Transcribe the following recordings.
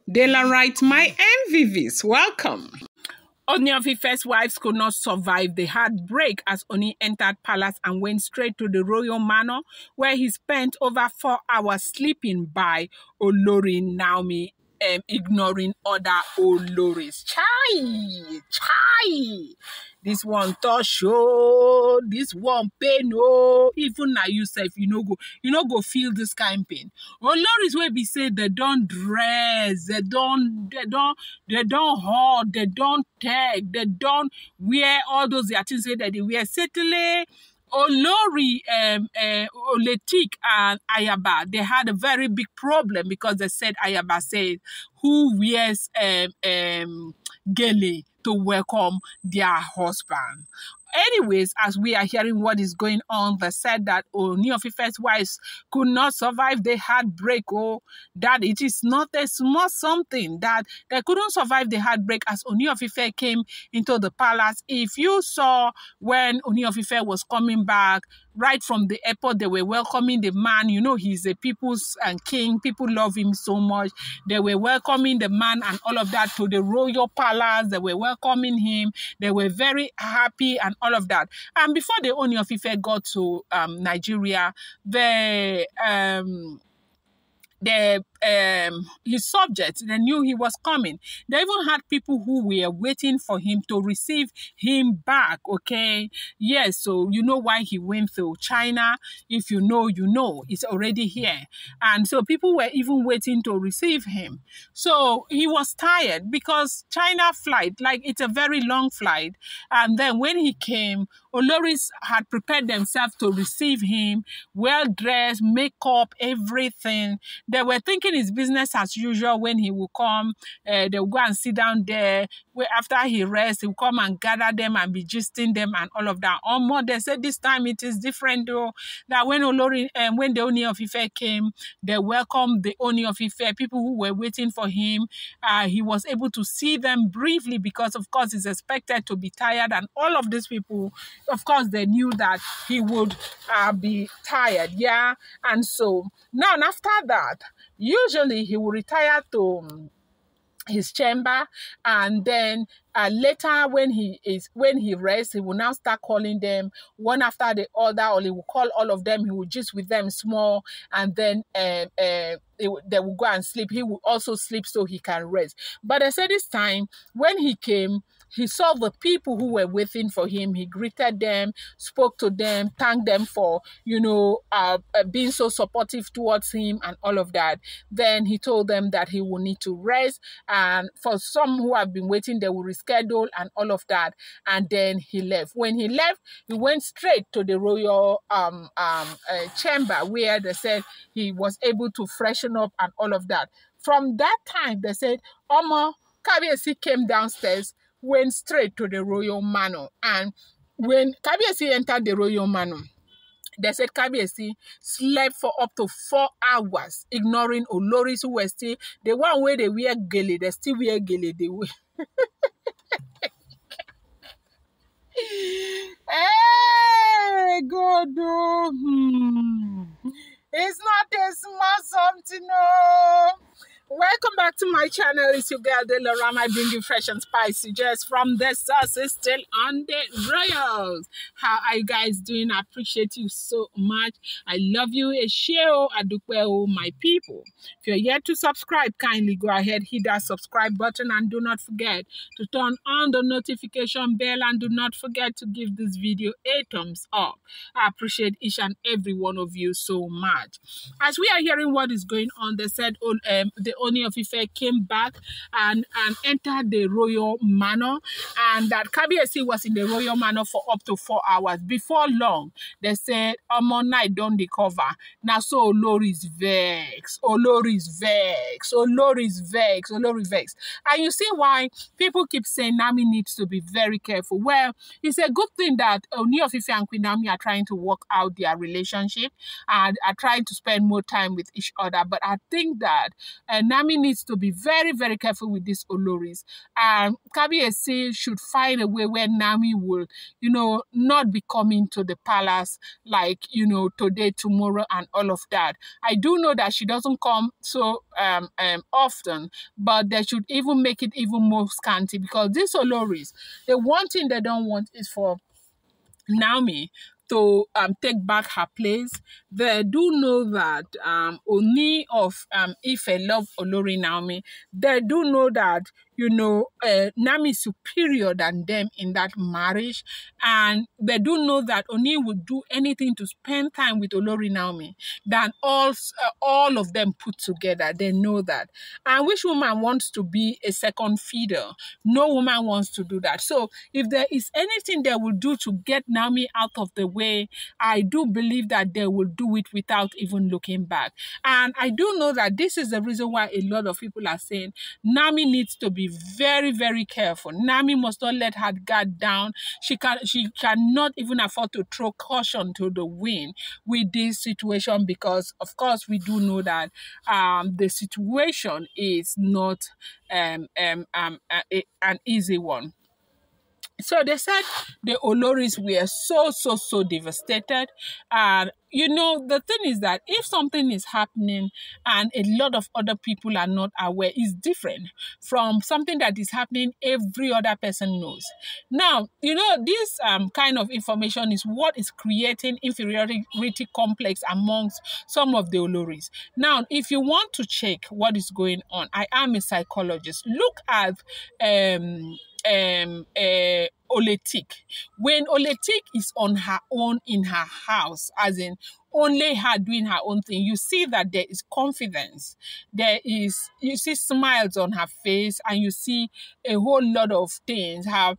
Dela writes, my MVVs, welcome. Ooni of Ife's wives could not survive the heartbreak as Ooni entered palace and went straight to the royal manor, where he spent over 4 hours sleeping by Olori Naomi, ignoring other Oloris. Chai! This one touch show, this one pain oh. Even now you self, you know go feel this kind of pain. Oloris wey be say they don't dress, they don't hot, they don't tag, they don't wear all those things that they wear. Certainly, Olori, Oletik and Ayaba, they had a very big problem because they said Ayaba said, who wears gele to welcome their husband. Anyways, as we are hearing what is going on, they said that Ooni of Ife's wives could not survive the heartbreak. Oh, that it is not a small something, that they couldn't survive the heartbreak as Ooni of Ife came into the palace. If you saw when Ooni of Ife was coming back, right from the airport, they were welcoming the man. You know, he's a people's king. People love him so much. They were welcoming the man and all of that to the royal palace. They were welcoming him. They were very happy and all of that. And before the Ooni of Ife got to Nigeria, his subjects, they knew he was coming. They even had people who were waiting for him to receive him back, okay? Yes, so you know why he went to China. If you know, you know. It's already here. And so people were even waiting to receive him. So he was tired because China flight, like it's a very long flight. And then when he came, Oloris had prepared themselves to receive him, well-dressed, makeup, everything. They were thinking it's business as usual when he will come. They will go and sit down there. Where after he rests, he will come and gather them and be gisting them and all of that. More, they said this time it is different though. That when the Ooni of Ife came, they welcomed the Ooni of Ife, people who were waiting for him. He was able to see them briefly because, of course, he's expected to be tired. And all of these people, of course, they knew that he would be tired. Yeah. And so now after that, usually he will retire to his chamber, and then later when he rests, he will now start calling them one after the other, or he will call all of them. He will just with them small, and then they will go and sleep. He will also sleep so he can rest. But I said this time when he came, he saw the people who were waiting for him. He greeted them, spoke to them, thanked them for, being so supportive towards him and all of that. Then he told them that he will need to rest. And for some who have been waiting, they will reschedule and all of that. And then he left. When he left, he went straight to the royal chamber where they said he was able to freshen up and all of that. From that time, they said, Omo, Kabiyesi came downstairs, went straight to the royal manor. And when Kabiyesi entered the royal manor, they said Kabiyesi slept for up to 4 hours, ignoring Oloris who were still, the one where they wear gele, they still wear gele. They wear. Hey, God, oh. It's not a small something, no. Welcome back to my channel. It's your girl Delarama. I bring you fresh and spicy just from the sauce, still on the royals. How are you guys doing? I appreciate you so much. I love you. Esheo Adukwe, my people. If you're yet to subscribe, kindly go ahead, hit that subscribe button, and do not forget to turn on the notification bell, and do not forget to give this video a thumbs up. I appreciate each and every one of you so much. As we are hearing what is going on, they said the Ooni of Ife came back and entered the royal manor, and that Kabiyesi was in the royal manor for up to 4 hours. Before long, they said, night don't the cover. Now so Olori's vex. Olori's vex. Olori's vex. Olori's vex. And you see why people keep saying Naomi needs to be very careful. Well, it's a good thing that Ooni of Ife and Queen Naomi are trying to work out their relationship and are trying to spend more time with each other. But I think that Naomi needs to be very, very careful with these Oloris. And Kabiyesi should find a way where Naomi will, not be coming to the palace like, today, tomorrow, and all of that. I do know that she doesn't come so often, but they should even make it even more scanty, because these Oloris, the one thing they don't want is for Naomi to take back her place. They do know that Ooni of Ife love Olori Naomi. They do know that, Naomi is superior than them in that marriage. And they do know that Ooni would do anything to spend time with Olori Naomi than all of them put together. They know that. And which woman wants to be a second feeder? No woman wants to do that. So if there is anything they will do to get Naomi out of the way, I do believe that they will do it without even looking back. And I do know that this is the reason why a lot of people are saying Naomi needs to be very, very careful. Naomi must not let her guard down. She cannot even afford to throw caution to the wind with this situation, because of course we do know that the situation is not an easy one. So they said the Oloris were so devastated. And the thing is that if something is happening and a lot of other people are not aware, it's different from something that is happening every other person knows. Now, this kind of information is what is creating inferiority complex amongst some of the Oloris. Now, if you want to check what is going on, I am a psychologist. Look at Oletik. When Oletik is on her own in her house, as in only her doing her own thing, you see that there is confidence. You see smiles on her face, and you see a whole lot of things. Her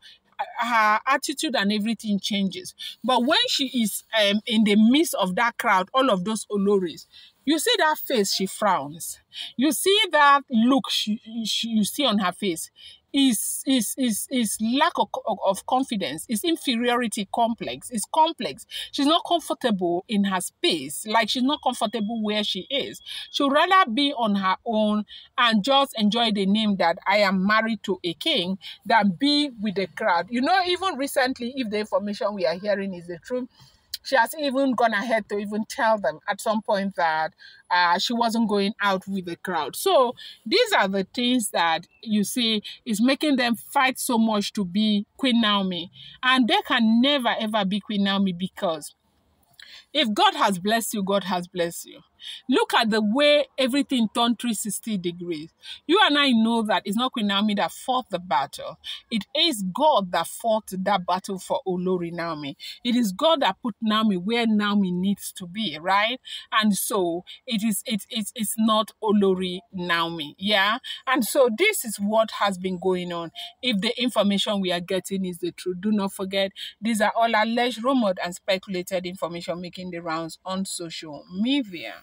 attitude and everything changes. But when she is in the midst of that crowd, all of those Oloris, you see that face, she frowns. You see that look you see on her face is lack of confidence. It's inferiority complex. It's complex. She's not comfortable in her space. Like, she's not comfortable where she is. She'd rather be on her own and just enjoy the name that I am married to a king than be with the crowd. Even recently, if the information we are hearing is the truth, she has even gone ahead to even tell them at some point that she wasn't going out with the crowd. So these are the things that you see is making them fight so much to be Queen Naomi. And they can never, ever be Queen Naomi, because if God has blessed you, God has blessed you. Look at the way everything turned 360 degrees. You and I know that it's not Queen Naomi that fought the battle. It is God that fought that battle for Olori Naomi. It is God that put Naomi where Naomi needs to be, right? And so it's not Olori Naomi, yeah? And so this is what has been going on. If the information we are getting is the truth, do not forget, these are all alleged, rumored, and speculated information making the rounds on social media.